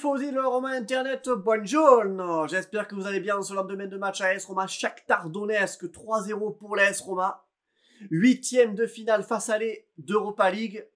Tifosi de la Roma Internet, buongiorno. J'espère que vous allez bien en ce lendemain de match à AS Roma Shakhtar Donetsk, 3-0 pour l'AS Roma. 8e de finale face à les d'Europa League.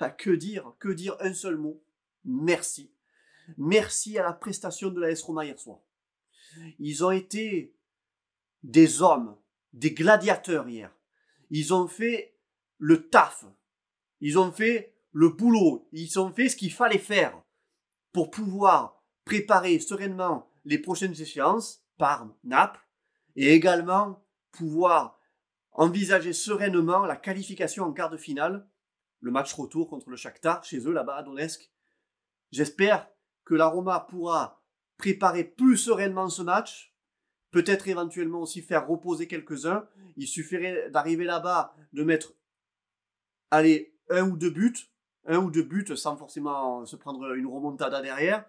Ah, que dire, un seul mot. Merci. Merci à la prestation de l'AS Roma hier soir. Ils ont été des hommes, des gladiateurs hier. Ils ont fait le taf. Ils ont fait le boulot. Ils ont fait ce qu'il fallait faire pour pouvoir préparer sereinement les prochaines échéances, Parme, Naples, et également pouvoir envisager sereinement la qualification en quart de finale, le match retour contre le Shakhtar, chez eux là-bas à Donetsk. J'espère que la Roma pourra préparer plus sereinement ce match, peut-être éventuellement aussi faire reposer quelques-uns. Il suffirait d'arriver là-bas, de mettre, un ou deux buts sans forcément se prendre une remontada derrière.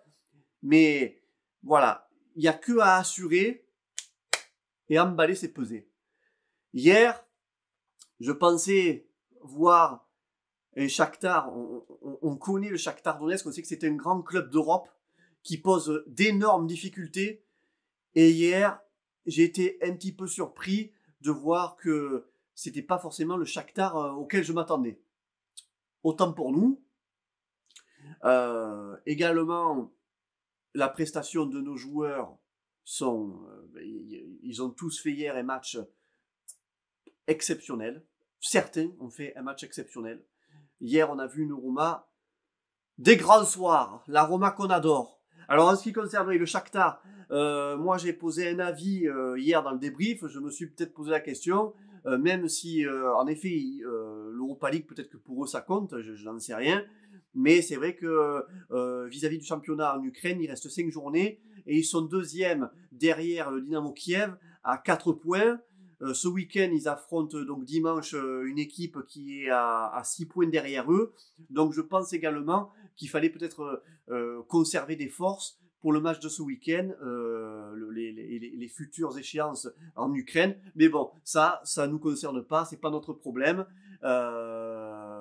Mais voilà, il n'y a que à assurer et emballer ses pesées. Hier, je pensais voir un Shakhtar, on connaît le Shakhtar Donetsk, on sait que c'est un grand club d'Europe qui pose d'énormes difficultés. Et hier, j'ai été un petit peu surpris de voir que c'était pas forcément le Shakhtar auquel je m'attendais. Autant pour nous. Également, la prestation de nos joueurs ils ont tous fait hier un match exceptionnel. Certains ont fait un match exceptionnel. Hier, on a vu une Roma des grands soirs, la Roma qu'on adore. Alors, en ce qui concerne le Shakhtar, moi j'ai posé un avis hier dans le débrief. Je me suis peut-être posé la question, même si en effet l'Europa League, peut-être que pour eux ça compte, je n'en sais rien. Mais c'est vrai que vis-à-vis du championnat en Ukraine, il reste 5 journées et ils sont deuxièmes derrière le Dynamo Kiev à 4 points. Ce week-end, ils affrontent donc dimanche une équipe qui est à 6 points derrière eux. Donc je pense également qu'il fallait peut-être conserver des forces pour le match de ce week-end, les futures échéances en Ukraine. Mais bon, ça nous concerne pas, c'est pas notre problème.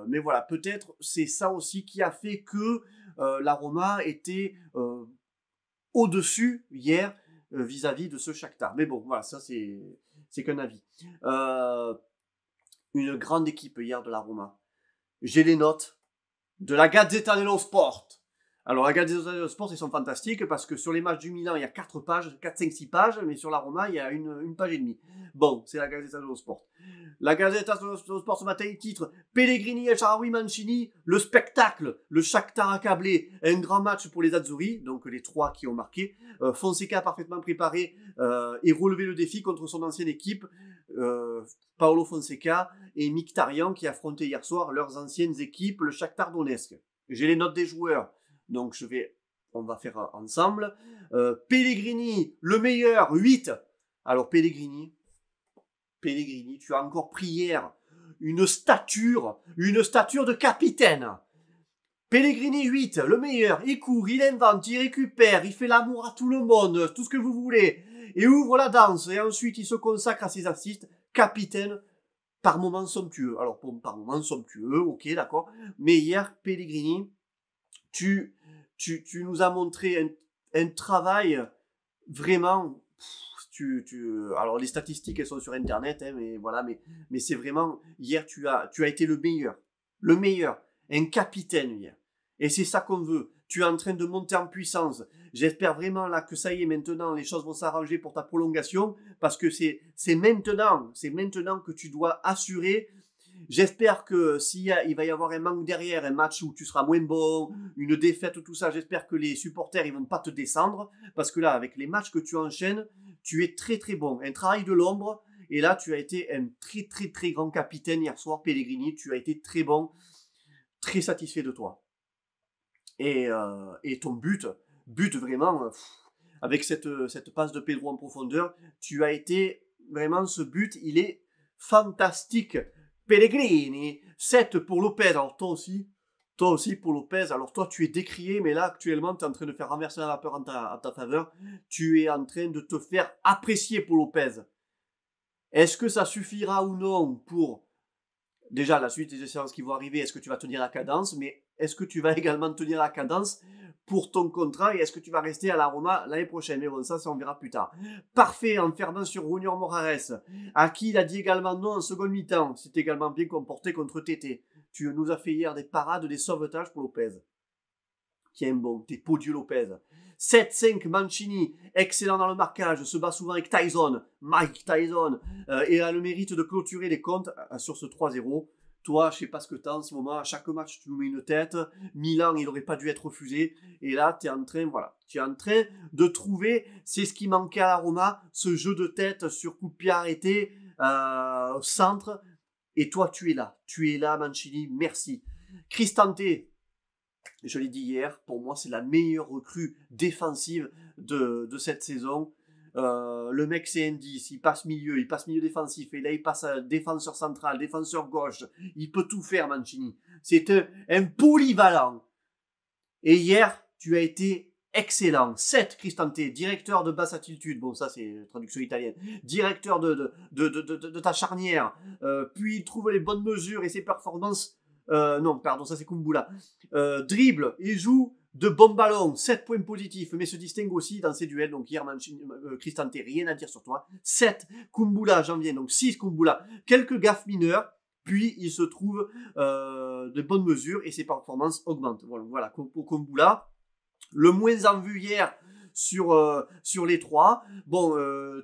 Mais voilà, peut-être c'est ça aussi qui a fait que la Roma était au-dessus hier vis-à-vis de ce Shakhtar. Mais bon, voilà, ça c'est qu'un avis. Une grande équipe hier de la Roma. J'ai les notes de la Gazzetta dello Sport. Alors, la Gazzetta dello Sport, ils sont fantastiques parce que sur les matchs du Milan, il y a 4 pages, 4, 5, 6 pages, mais sur la Roma, il y a une page et demie. Bon, c'est la Gazzetta dello Sport. La Gazzetta dello Sport ce matin, il titre Pellegrini et Sharawi Mancini, le spectacle, le Shakhtar accablé, un grand match pour les Azzurri, donc les 3 qui ont marqué. Fonseca parfaitement préparé et relevé le défi contre son ancienne équipe, Paolo Fonseca et Mkhitaryan qui affrontaient hier soir leurs anciennes équipes, le Shakhtar Donetsk. J'ai les notes des joueurs. Donc on va faire ensemble. Pellegrini, le meilleur, 8. Alors Pellegrini, tu as encore pris hier une stature de capitaine. Pellegrini, 8, le meilleur, il court, il invente, il récupère, il fait l'amour à tout le monde, tout ce que vous voulez, et ouvre la danse, et ensuite il se consacre à ses assists, capitaine, par moments somptueux. Alors par moments somptueux, ok, d'accord, mais hier, Pellegrini, tu nous as montré un travail vraiment. Alors les statistiques elles sont sur internet, hein, mais voilà, mais c'est vraiment hier tu as été le meilleur, un capitaine hier. Et c'est ça qu'on veut. Tu es en train de monter en puissance. J'espère vraiment là que ça y est maintenant les choses vont s'arranger pour ta prolongation parce que c'est maintenant que tu dois assurer. J'espère que il va y avoir un manque derrière, un match où tu seras moins bon, une défaite, tout ça, j'espère que les supporters ils vont pas te descendre, parce que là, avec les matchs que tu enchaînes, tu es très très bon. Un travail de l'ombre, et là, tu as été un très très très grand capitaine hier soir, Pellegrini, tu as été très bon, très satisfait de toi. Et ton but vraiment, avec cette passe de Pedro en profondeur, tu as été, vraiment, ce but, il est fantastique. Pellegrini, 7 pour Lopez. Alors toi aussi pour Lopez. Alors toi tu es décrié, mais là actuellement tu es en train de faire renverser la vapeur en ta faveur. Tu es en train de te faire apprécier pour Lopez. Est-ce que ça suffira ou non pour déjà la suite des séances qui vont arriver? Est-ce que tu vas tenir la cadence? Mais est-ce que tu vas également tenir la cadence pour ton contrat et est-ce que tu vas rester à la Roma l'année prochaine. Mais bon, ça on verra plus tard. Parfait en fermant sur Junior Moraes, à qui il a dit également non en seconde mi-temps. C'est également bien comporté contre Tété. Tu nous as fait hier des parades, des sauvetages pour Lopez. Tiens bon, t'es podieux Lopez. 7-5 Mancini, excellent dans le marquage, se bat souvent avec Tyson, Mike Tyson, et a le mérite de clôturer les comptes sur ce 3-0. Toi, je sais pas ce que t'as en ce moment, à chaque match tu nous mets une tête, Milan il aurait pas dû être refusé, et là tu es en train de trouver, c'est ce qui manquait à la Roma, ce jeu de tête sur coup de pied arrêté, au centre, et toi tu es là Mancini, merci. Cristante, je l'ai dit hier, pour moi c'est la meilleure recrue défensive de cette saison. Le mec c'est indice, il passe milieu défensif, et là il passe défenseur central, défenseur gauche, il peut tout faire Mancini. C'est un polyvalent. Et hier, tu as été excellent. 7 Cristante, directeur de basse altitude, bon ça c'est traduction italienne, directeur de ta charnière, puis il trouve les bonnes mesures et ses performances. Non, pardon, ça c'est Kumbula. Dribble, il joue de bons ballons, 7 points positifs, mais se distingue aussi dans ses duels. Donc hier, Cristante, rien à dire sur toi. 7, Kumbula, j'en viens, donc 6 Kumbula. Quelques gaffes mineures, puis il se trouve de bonnes mesures et ses performances augmentent. Voilà, Kumbula. Le moins en vue hier sur les 3. Bon,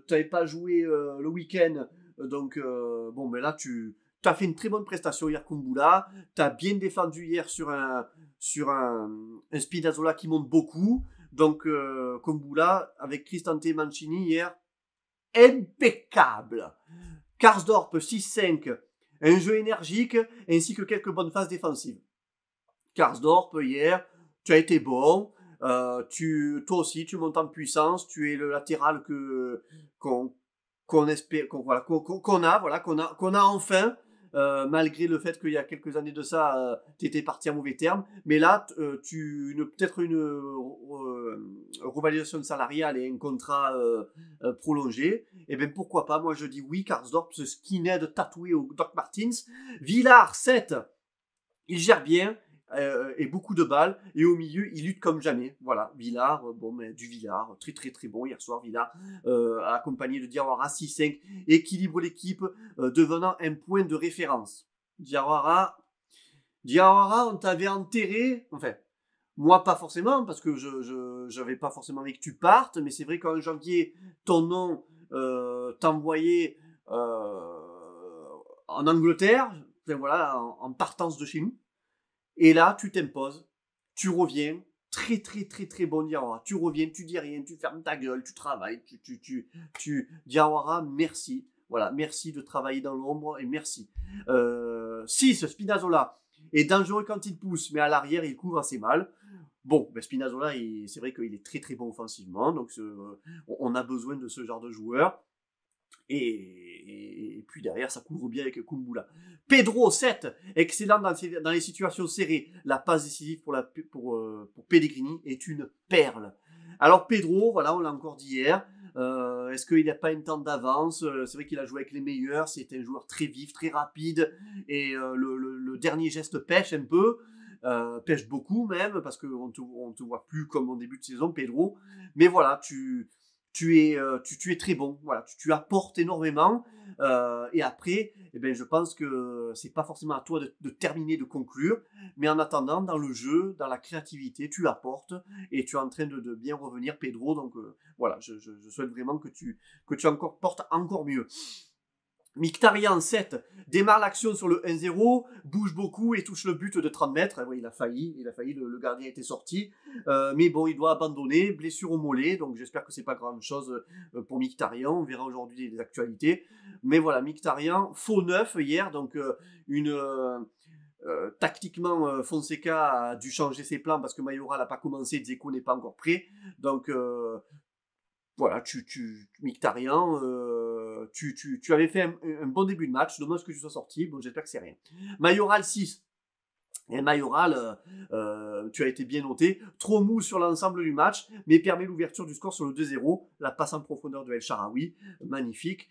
tu n'avais pas joué le week-end, donc bon, mais là tu as fait une très bonne prestation hier, Kumbula. Tu as bien défendu hier sur un Spinazzola qui monte beaucoup. Donc Kumbula avec Cristante et Mancini hier, impeccable. Karsdorp 6-5, un jeu énergique ainsi que quelques bonnes phases défensives. Karsdorp hier, tu as été bon. Toi aussi, tu montes en puissance. Tu es le latéral qu'on a enfin. Malgré le fait qu'il y a quelques années de ça, tu étais parti à mauvais terme. Mais là, peut-être une revalidation salariale et un contrat prolongé. Et bien pourquoi pas, moi je dis oui, Karsdorp, ce skinhead tatoué au Doc Martens. Villard, 7, il gère bien. Et beaucoup de balles, et au milieu il lutte comme jamais. Voilà, Villard, du Villard, très très très bon hier soir. Villard, accompagné de Diawara, 6-5, équilibre l'équipe, devenant un point de référence. Diawara, on t'avait enterré, enfin, moi pas forcément, parce que je n'avais pas forcément envie que tu partes, mais c'est vrai qu'en janvier, ton nom t'envoyait en Angleterre, enfin, voilà, en partance de chez nous. Et là, tu t'imposes, tu reviens, très très très très bon Diawara. Tu reviens, tu dis rien, tu fermes ta gueule, tu travailles, Diawara, merci. Voilà, merci de travailler dans l'ombre et merci. 6, Spinazzola est dangereux quand il pousse, mais à l'arrière, il couvre assez mal. Bon, ben Spinazzola, c'est vrai qu'il est très très bon offensivement, donc on a besoin de ce genre de joueur. Et puis derrière, ça couvre bien avec Kumbula. Pedro, 7, excellent dans les situations serrées. La passe décisive pour Pellegrini est une perle. Alors Pedro, voilà, on l'a encore dit hier. Est-ce qu'il n'a pas une temps d'avance? C'est vrai qu'il a joué avec les meilleurs. C'est un joueur très vif, très rapide. Et le dernier geste pêche un peu. Pêche beaucoup même, parce qu'on te voit plus comme en début de saison, Pedro. Mais voilà, tu es très bon, voilà, tu apportes énormément, et après, je pense que c'est pas forcément à toi de terminer, de conclure, mais en attendant, dans le jeu, dans la créativité, tu apportes, et tu es en train de bien revenir, Pedro, donc voilà, je souhaite vraiment que tu encore portes encore mieux. Mkhitaryan, 7, démarre l'action sur le 1-0, bouge beaucoup et touche le but de 30 mètres. Oui, il a failli, le gardien était sorti. Mais bon, il doit abandonner, blessure au mollet, donc j'espère que c'est pas grand chose pour Mkhitaryan. On verra aujourd'hui les actualités. Mais voilà, Mkhitaryan, faux 9 hier, donc tactiquement, Fonseca a dû changer ses plans parce que Mayoral n'a pas commencé, Dzeko n'est pas encore prêt. Donc voilà, Mkhitaryan, tu avais fait un bon début de match, dommage que tu sois sorti, bon j'espère que c'est rien. Mayoral, 6. Et Mayoral, tu as été bien noté, trop mou sur l'ensemble du match, mais permet l'ouverture du score sur le 2-0, la passe en profondeur de El Shaarawy, magnifique.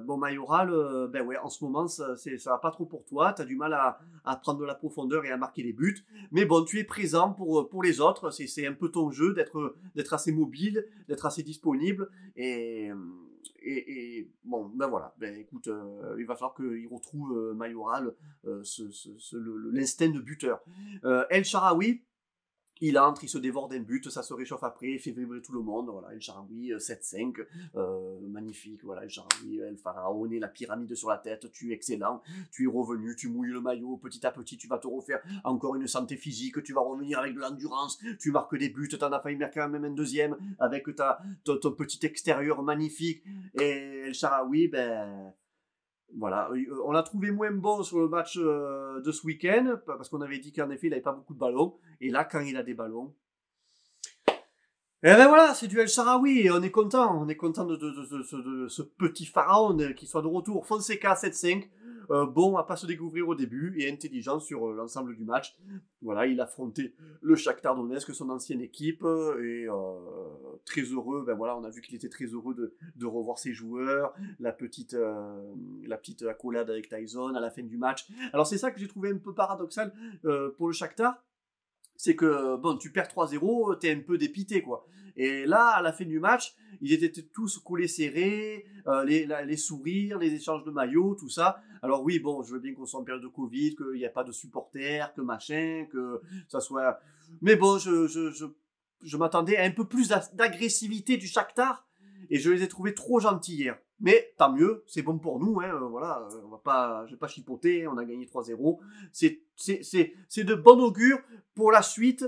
bon, Mayoral, ben ouais, en ce moment, ça va pas trop pour toi. Tu as du mal à prendre de la profondeur et à marquer les buts. Mais bon, tu es présent pour les autres. C'est un peu ton jeu d'être assez mobile, d'être assez disponible. Et bon, ben voilà. Ben écoute, il va falloir qu'il retrouve Mayoral l'instinct de buteur. El Shaarawy, il entre, il se dévore d'un but, ça se réchauffe après, il fait vibrer tout le monde. Voilà, El Shaarawy, 7-5, magnifique. Voilà, El Shaarawy, El Faraone, la pyramide sur la tête, tu es excellent, tu es revenu, tu mouilles le maillot, petit à petit, tu vas te refaire encore une santé physique, tu vas revenir avec de l'endurance, tu marques des buts, t'en as failli marquer même un deuxième, avec ton petit extérieur magnifique. Et El Shaarawy, ben... Voilà, on l'a trouvé moins bon sur le match de ce week-end, parce qu'on avait dit qu'en effet, il n'avait pas beaucoup de ballons. Et là, quand il a des ballons... Et ben voilà, c'est du El Shaarawy, et on est content de ce petit pharaon qui soit de retour. Fonseca 7-5, bon à pas se découvrir au début, et intelligent sur l'ensemble du match. Voilà, il a affronté le Shakhtar Donetsk, son ancienne équipe, et très heureux, ben voilà, on a vu qu'il était très heureux de revoir ses joueurs, la petite accolade avec Tyson à la fin du match. Alors c'est ça que j'ai trouvé un peu paradoxal pour le Shakhtar, c'est que, bon, tu perds 3-0, t'es un peu dépité, quoi. Et là, à la fin du match, ils étaient tous collés serrés, les sourires, les échanges de maillots, tout ça. Alors oui, bon, je veux bien qu'on soit en période de Covid, qu'il n'y a pas de supporters, que machin, que ça soit... Mais bon, je m'attendais à un peu plus d'agressivité du Shakhtar, et je les ai trouvés trop gentils hier. Mais tant mieux, c'est bon pour nous, hein, voilà, je vais pas chipoter, on a gagné 3-0. C'est de bon augure pour la suite.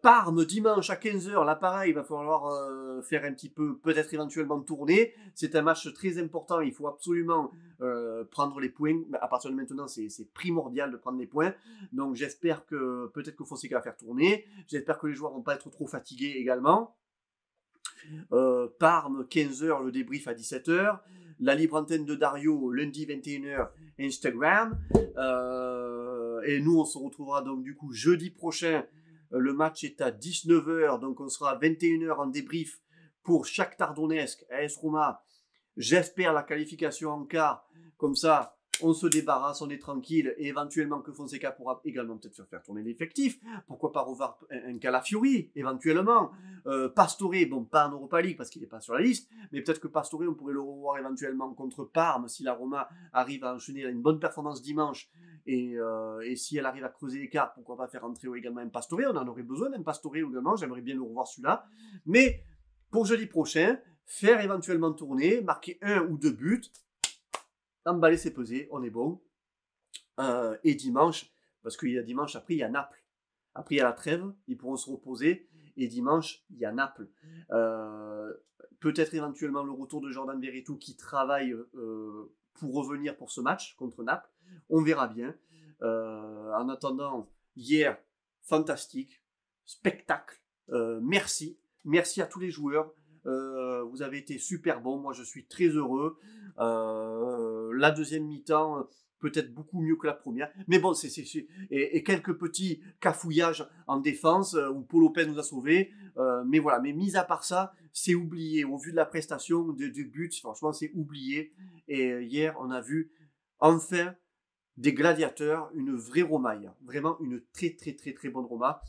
Parme dimanche à 15h, là pareil, il va falloir faire un petit peu, peut-être éventuellement tourner. C'est un match très important, il faut absolument prendre les points. À partir de maintenant, c'est primordial de prendre les points. Donc j'espère que peut-être que Fonseca va faire tourner. J'espère que les joueurs vont pas être trop fatigués également. Parme 15h, le débrief à 17h. La libre antenne de Dario, lundi 21h, Instagram. Et nous, on se retrouvera donc du coup jeudi prochain. Le match est à 19h, donc on sera à 21h en débrief pour Shakhtar Donetsk, AS Roma. J'espère la qualification en quart. Comme ça, on se débarrasse, on est tranquille, et éventuellement que Fonseca pourra également peut-être faire tourner l'effectif. Pourquoi pas revoir un Calafiori, éventuellement. Pastore, bon, pas en Europa League parce qu'il n'est pas sur la liste, mais peut-être que Pastore, on pourrait le revoir éventuellement contre Parme si la Roma arrive à enchaîner une bonne performance dimanche. Et si elle arrive à creuser l'écart, pourquoi pas faire entrer également un Pastore. On en aurait besoin d'un Pastore également, j'aimerais bien le revoir celui-là. Mais pour jeudi prochain, faire éventuellement tourner, marquer 1 ou 2 buts, emballer c'est pesé, on est bon. Et dimanche, parce qu'il y a dimanche, après il y a Naples. Après il y a la trêve, ils pourront se reposer. Et dimanche, il y a Naples. Peut-être éventuellement le retour de Jordan Veretout qui travaille pour revenir pour ce match contre Naples. On verra bien. En attendant, hier, fantastique, spectacle. Merci. Merci à tous les joueurs. Vous avez été super bons. Moi, je suis très heureux. La deuxième mi-temps, peut-être beaucoup mieux que la première. Mais bon, et quelques petits cafouillages en défense où Paul Lopez nous a sauvés. Mais voilà, mais mis à part ça, c'est oublié. Au vu de la prestation, du but, franchement, c'est oublié. Et hier, on a vu enfin des gladiateurs, une vraie Romaille. Vraiment une très très très très bonne Roma.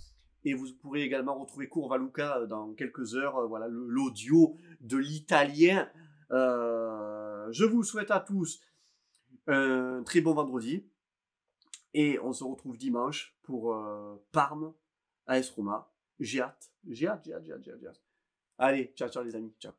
Et vous pourrez également retrouver Courvaluca dans quelques heures. Voilà l'audio de l'italien. Je vous souhaite à tous un très bon vendredi. Et on se retrouve dimanche pour Parme, AS Roma. J'ai hâte. Allez, ciao ciao les amis. Ciao.